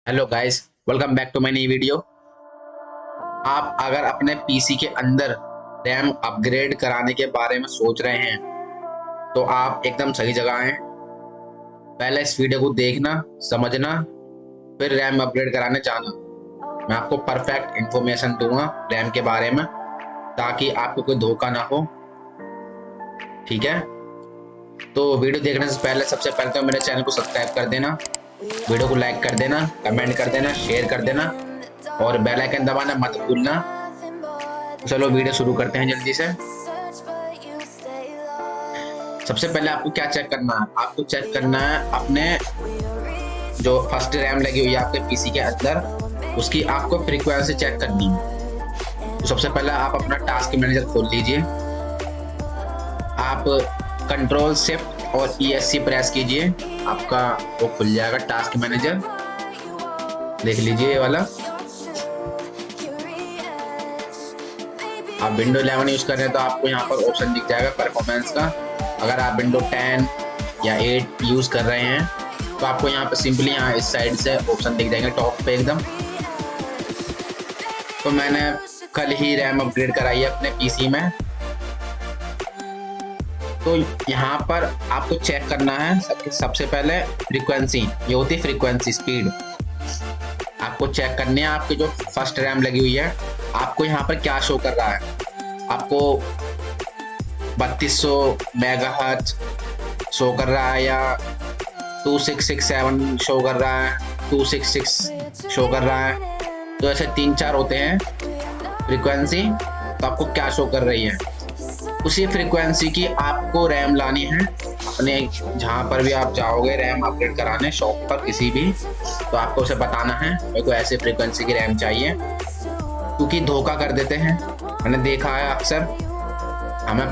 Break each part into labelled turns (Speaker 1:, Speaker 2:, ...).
Speaker 1: Hello guys, welcome back to my नई video. आप अगर अपने पीसी के अंदर रैम अपग्रेड कराने के बारे में सोच रहे हैं तो आप एकदम सही जगह हैं। पहले इस वीडियो को देखना, समझना, फिर रैम अपग्रेड कराने जाना। मैं आपको परफेक्ट इंफॉर्मेशन दूंगा रैम के बारे में, ताकि आपको कोई धोखा ना हो। ठीक है, तो वीडियो देखने से पहले सबसे पहले तो मेरे चैनल को सब्सक्राइब कर देना, वीडियो को लाइक कर देना, कमेंट कर देना, शेयर कर देना और बेल आइकन दबाना मत भूलना। चलो वीडियो शुरू करते हैं जल्दी से। सबसे पहले आपको क्या चेक करना है? आपको चेक करना है अपने जो फर्स्ट रैम लगी हुई है आपके पीसी के अंदर, उसकी आपको फ्रीक्वेंसी चेक करनी है। तो सबसे पहले आप अपना टास्क मैनेजर खोल लीजिए। आप कंट्रोल शिफ्ट और ESC प्रेस कीजिए, आपका वो खुल जाएगा टास्क मैनेजर। देख लीजिए ये वाला। आप विंडो 11 यूज कर रहे हैं तो आपको यहाँ पर ऑप्शन दिख जाएगा परफॉर्मेंस का। अगर आप विंडो 10 या 8 यूज कर रहे हैं तो आपको यहाँ पे सिंपली यहाँ इस साइड से ऑप्शन दिख जाएंगे टॉप पे एकदम। तो मैंने कल ही रैम अपग्रेड कराई है अपने पीसी में। तो यहाँ पर आपको चेक करना है सबसे पहले फ्रीक्वेंसी। ये होती है फ्रीक्वेंसी स्पीड। आपको चेक करनी है आपकी जो फर्स्ट रैम लगी हुई है, आपको यहाँ पर क्या शो कर रहा है। आपको 3200 मेगाहर्ट्ज शो कर रहा है या 2667 शो कर रहा है, 266 शो कर रहा है। तो ऐसे 3-4 होते हैं फ्रीक्वेंसी। तो आपको क्या शो कर रही है, उसी फ्रीक्वेंसी की आपको रैम लानी है अपने जहाँ पर भी आप जाओगे रैम अपग्रेड कराने शॉप पर किसी भी, तो आपको उसे बताना है मेरे को ऐसे फ्रीक्वेंसी की रैम चाहिए। क्योंकि धोखा कर देते हैं, मैंने देखा है अक्सर। हमें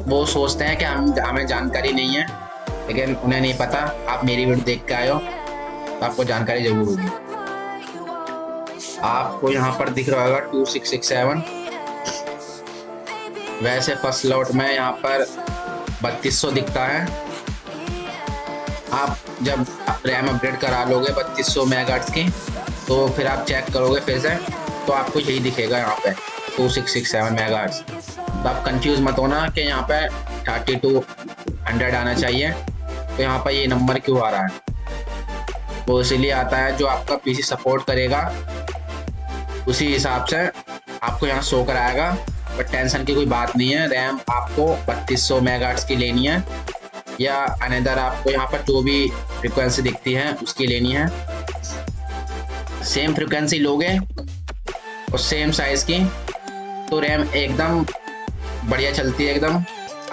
Speaker 1: वो सोचते हैं कि हमें जानकारी नहीं है, लेकिन उन्हें नहीं पता। आप मेरी वीडियो देख के आए हो तो आपको जानकारी जरूर होगी। आपको यहाँ पर दिख रहा होगा 2667। वैसे फर्स्ट स्लॉट में यहाँ पर 3200 दिखता है। आप जब रैम अपग्रेड करा लोगे 3200 मेगाहर्ट्ज की, तो फिर आप चेक करोगे फिर से तो आपको यही दिखेगा यहाँ पे 2667 मेगाहर्ट्ज। तो आप कंफ्यूज मत होना कि यहाँ पे 3200 आना चाहिए, तो यहाँ पर ये नंबर क्यों आ रहा है। वो इसीलिए आता है जो आपका पीसी सपोर्ट करेगा उसी हिसाब से आपको यहाँ शो कराएगा। बट टेंशन की कोई बात नहीं है। रैम आपको 3200 मेगाहर्ट्ज की लेनी है या अनदर आपको यहाँ पर जो भी फ्रीक्वेंसी दिखती है उसकी लेनी है। सेम फ्रीक्वेंसी लोगे और सेम साइज की तो रैम एकदम बढ़िया चलती है एकदम।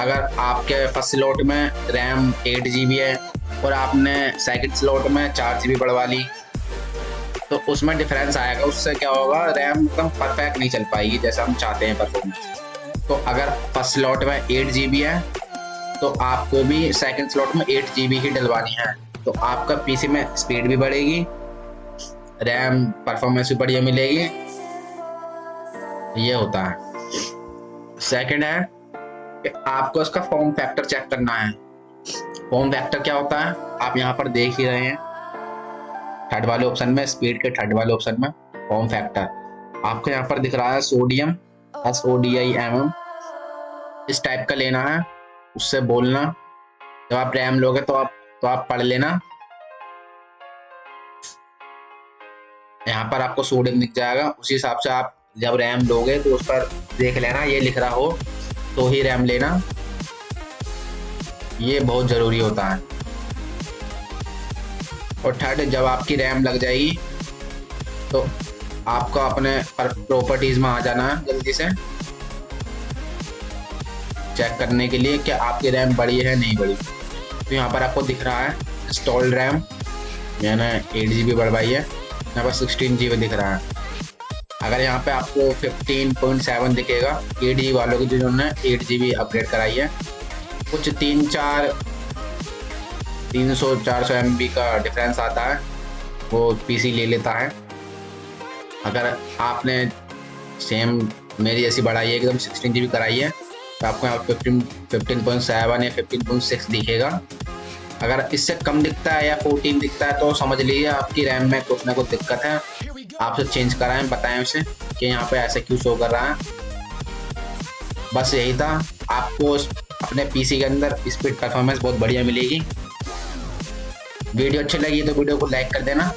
Speaker 1: अगर आपके फर्स्ट स्लॉट में रैम 8 GB है और आपने सेकंड स्लॉट में 4 GB बढ़वा ली, तो उसमें डिफरेंस आएगा। उससे क्या होगा, रैम एकदम परफेक्ट नहीं चल पाएगी जैसा हम चाहते हैं परफॉर्मेंस। तो अगर फर्स्ट स्लॉट में 8 GB है तो आपको भी सेकंड स्लॉट में 8 GB ही डलवानी है। तो आपका पीसी में स्पीड भी बढ़ेगी, रैम परफॉर्मेंस भी बढ़िया मिलेगी। ये होता है। सेकंड है कि आपको इसका फॉर्म फैक्टर चेक करना है। फॉर्म फैक्टर क्या होता है आप यहाँ पर देख ही रहे हैं, थर्ड वाले ऑप्शन में, स्पीड के थर्ड वाले ऑप्शन में फॉर्म फैक्टर आपको यहाँ पर दिख रहा है सोडियम, SODIMM। इस टाइप का लेना है, उससे बोलना। जब आप रैम लोगे तो आप पढ़ लेना। यहाँ पर आपको सोडियम दिख जाएगा, उसी हिसाब से आप जब रैम लोगे तो उस पर देख लेना ये लिख रहा हो तो ही रैम लेना। ये बहुत जरूरी होता है। और थर्ड, जब आपकी रैम लग जाएगी तो आपको अपने प्रॉपर्टीज में आ जाना है जल्दी से चेक करने के लिए कि आपकी रैम बड़ी है नहीं बड़ी। तो यहाँ पर आपको दिख रहा है इंस्टॉल्ड रैम, मैंने 8 GB बढ़वाई है, यहाँ पर 16 GB दिख रहा है। अगर यहाँ पे आपको 15.7 दिखेगा 8 GB वालों की जिन्होंने 8 GB अपग्रेड कराई है। कुछ 300-400 MB का डिफरेंस आता है, वो पीसी ले लेता है। अगर आपने सेम मेरी जैसी बढ़ाई है एकदम 16 GB कराई है तो आपको यहाँ 15.7 या 15.6 दिखेगा। अगर इससे कम दिखता है या 14 दिखता है तो समझ लीजिए आपकी रैम में कुछ ना कुछ दिक्कत है। आपसे चेंज कराएं, बताएं उसे कि यहाँ पे ऐसे क्यों शो कर रहा है। बस यही था। आपको अपने पीसी के अंदर स्पीड परफॉर्मेंस बहुत बढ़िया मिलेगी। वीडियो अच्छी लगी तो वीडियो को लाइक कर देना,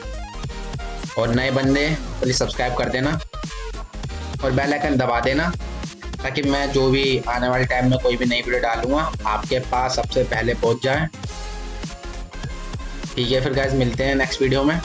Speaker 1: और नए बंदे प्लीज सब्सक्राइब कर देना और बेल आइकन दबा देना, ताकि मैं जो भी आने वाले टाइम में कोई भी नई वीडियो डालूंगा आपके पास सबसे पहले पहुंच जाए। ठीक है फिर गाइस, मिलते हैं नेक्स्ट वीडियो में।